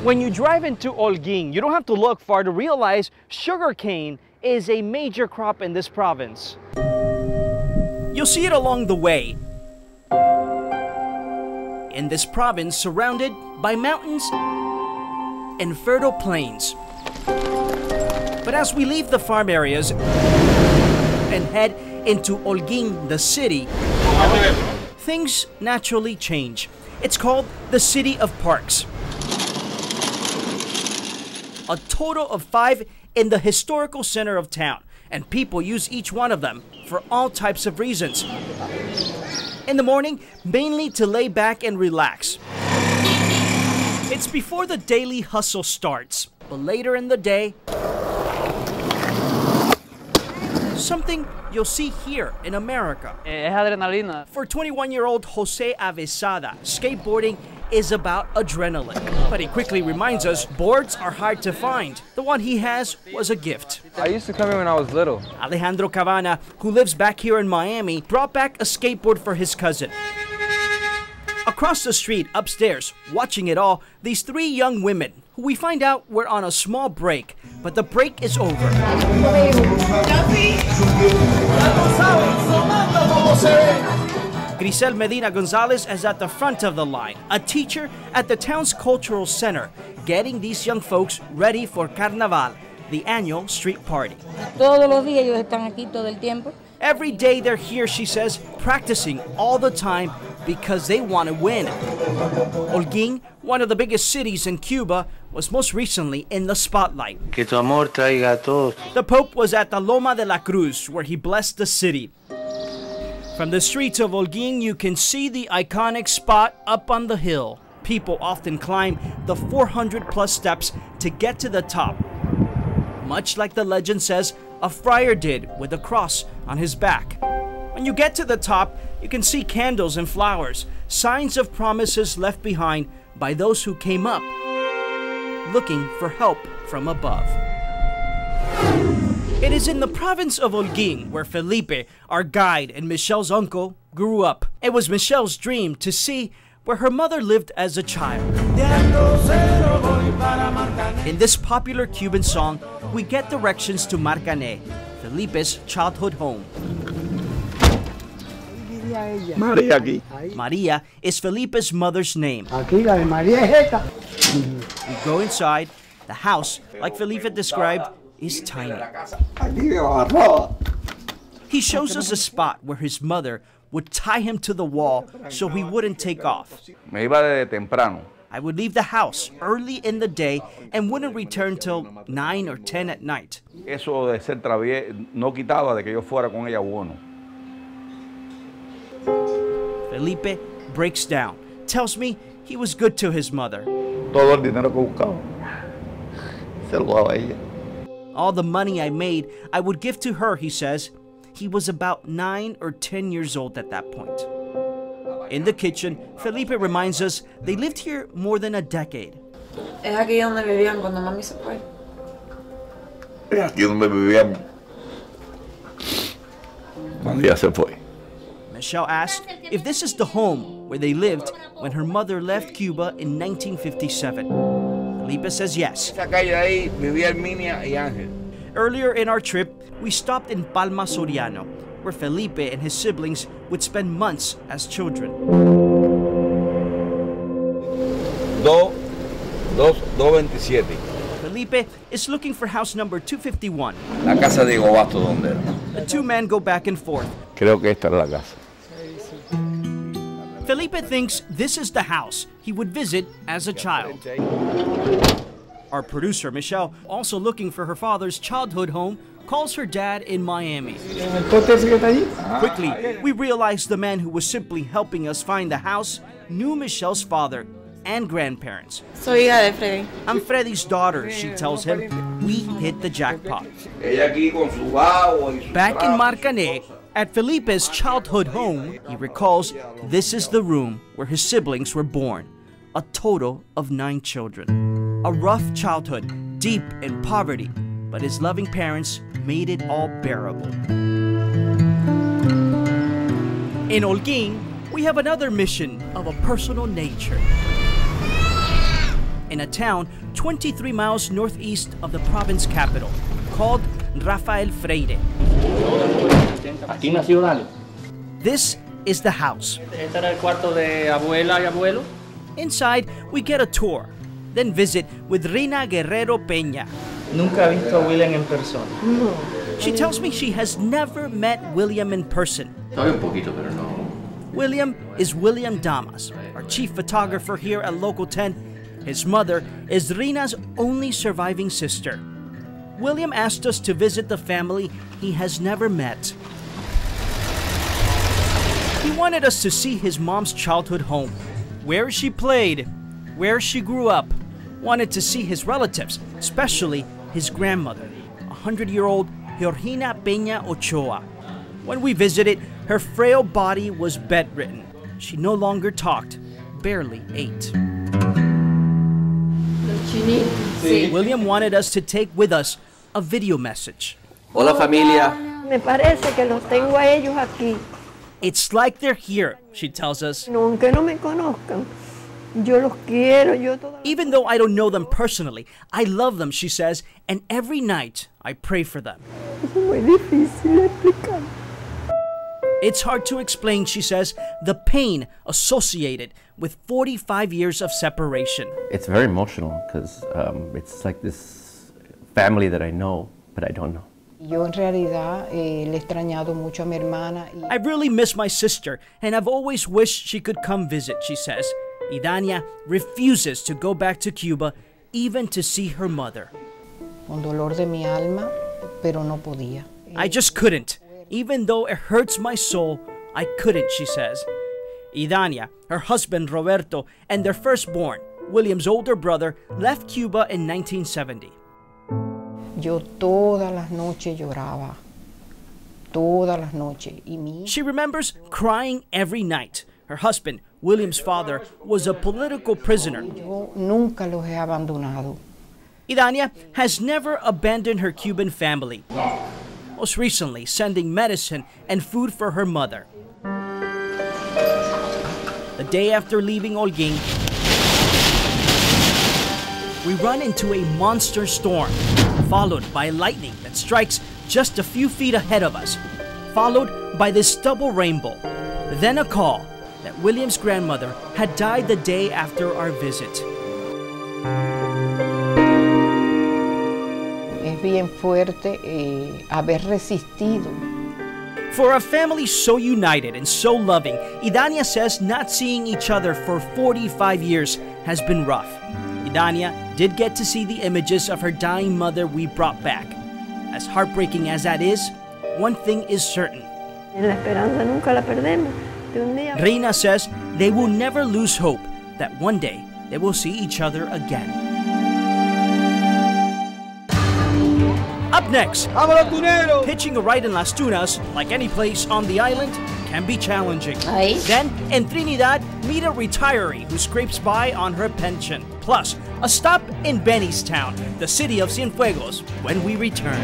When you drive into Holguín, you don't have to look far to realize sugarcane is a major crop in this province. You'll see it along the way. In this province surrounded by mountains and fertile plains. But as we leave the farm areas and head into Holguín, the city, things naturally change. It's called the City of Parks. A total of 5 in the historical center of town, and people use each one of them for all types of reasons. In the morning, mainly to lay back and relax. It's before the daily hustle starts, but later in the day, something you'll see here in America. Es adrenalina. For 21-year-old Jose Avesada, skateboarding is about adrenaline. But he quickly reminds us boards are hard to find. The one he has was a gift. I used to come here when I was little. Alejandro Cabana, who lives back here in Miami, brought back a skateboard for his cousin. Across the street, upstairs, watching it all, these 3 young women, who we find out were on a small break, but the break is over. Grisel Medina Gonzalez is at the front of the line, a teacher at the town's cultural center, getting these young folks ready for Carnaval, the annual street party. Todos los días ellos están aquí todo el tiempo. Every day they're here, she says, practicing all the time because they want to win. Holguín, one of the biggest cities in Cuba, was most recently in the spotlight. Que tu amor traiga a todos. The Pope was at the Loma de la Cruz, where he blessed the city. From the streets of Holguín, you can see the iconic spot up on the hill. People often climb the 400-plus steps to get to the top. Much like the legend says, a friar did with a cross on his back. When you get to the top, you can see candles and flowers, signs of promises left behind by those who came up, looking for help from above. It is in the province of Holguín where Felipe, our guide and Michelle's uncle, grew up. It was Michelle's dream to see where her mother lived as a child. In this popular Cuban song, we get directions to Marcané, Felipe's childhood home. Maria is Felipe's mother's name. We go inside. The house, like Felipe described, is tiny. He shows us a spot where his mother would tie him to the wall so he wouldn't take off. Me iba desde temprano. I would leave the house early in the day and wouldn't return till 9 or 10 at night. Eso de ser travieso no quitaba de que yo fuera con ella bueno. Felipe breaks down, tells me he was good to his mother. Todo el dinero que buscaba se lo daba a ella. All the money I made, I would give to her, he says. He was about 9 or 10 years old at that point. In the kitchen, Felipe reminds us they lived here more than a decade. Es aquí donde vivían cuando mami se fue. Es aquí donde vivíamos cuando ella se fue. Michelle asked if this is the home where they lived when her mother left Cuba in 1957. Felipe says yes. Esa calle ahí vivía Herminia y Ángel. Earlier in our trip, we stopped in Palma Soriano, where Felipe and his siblings would spend months as children. 227. Felipe is looking for house number 251. La casa de Diego Basto, ¿dónde era? The 2 men go back and forth. Creo que esta era la casa. Felipe thinks this is the house he would visit as a child. Our producer, Michelle, also looking for her father's childhood home, calls her dad in Miami. Quickly, we realize the man who was simply helping us find the house knew Michelle's father and grandparents. Soy hija de Freddy. I'm Freddy's daughter, she tells him. We hit the jackpot. Back in Marcané, at Felipe's childhood home, he recalls this is the room where his siblings were born. A total of 9 children. A rough childhood, deep in poverty, but his loving parents made it all bearable. In Holguín, we have another mission of a personal nature. in a town 23 miles northeast of the province capital called Rafael Freire. Aquí nació Dale. This is the house. Este era el cuarto de abuela y abuelo. Inside, we get a tour, then visit with Rina Guerrero Peña. Nunca he visto a William en persona. She tells me she has never met William in person. Sabe un poquito, pero no. William is William Damas, our chief photographer here at Local 10. His mother is Rina's only surviving sister. William asked us to visit the family he has never met. He wanted us to see his mom's childhood home, where she played, where she grew up. Wanted to see his relatives, especially his grandmother, 100-year-old Georgina Peña Ochoa. When we visited, her frail body was bedridden. She no longer talked, barely ate. William wanted us to take with us a video message. Hola familia. Me parece que los tengo a ellos aquí. It's like they're here, she tells us. Aunque no me conozcan, yo los quiero. Even though I don't know them personally, I love them, she says, and every night I pray for them. Es muy difícil explicar. It's hard to explain, she says, the pain associated with 45 years of separation. It's very emotional because it's like this family that I know, but I don't know. Yo en realidad le he extrañado mucho a mi hermana. I really miss my sister, and I've always wished she could come visit, she says. Idania refuses to go back to Cuba, even to see her mother. Con dolor de mi alma, pero no podía. I just couldn't. Even though it hurts my soul, I couldn't, she says. Idania, her husband Roberto, and their firstborn, William's older brother, left Cuba in 1970. Yo todas las noches lloraba. Todas las noches. She remembers crying every night. Her husband, William's father, was a political prisoner. Yo nunca los he abandonado. Idania has never abandoned her Cuban family. Most recently, sending medicine and food for her mother. The day after leaving Holguín, we run into a monster storm, followed by lightning that strikes just a few feet ahead of us, followed by this double rainbow. Then a call that William's grandmother had died the day after our visit. Es bien fuerte haber resistido. For a family so united and so loving, Idania says not seeing each other for 45 years has been rough. Idania did get to see the images of her dying mother we brought back. As heartbreaking as that is, one thing is certain. La esperanza nunca la perdemos. Reina says they will never lose hope that one day they will see each other again. Up next, hitching a ride in Las Tunas, like any place on the island, can be challenging. Then, in Trinidad, meet a retiree who scrapes by on her pension. Plus, a stop in Bennystown, the city of Cienfuegos, when we return.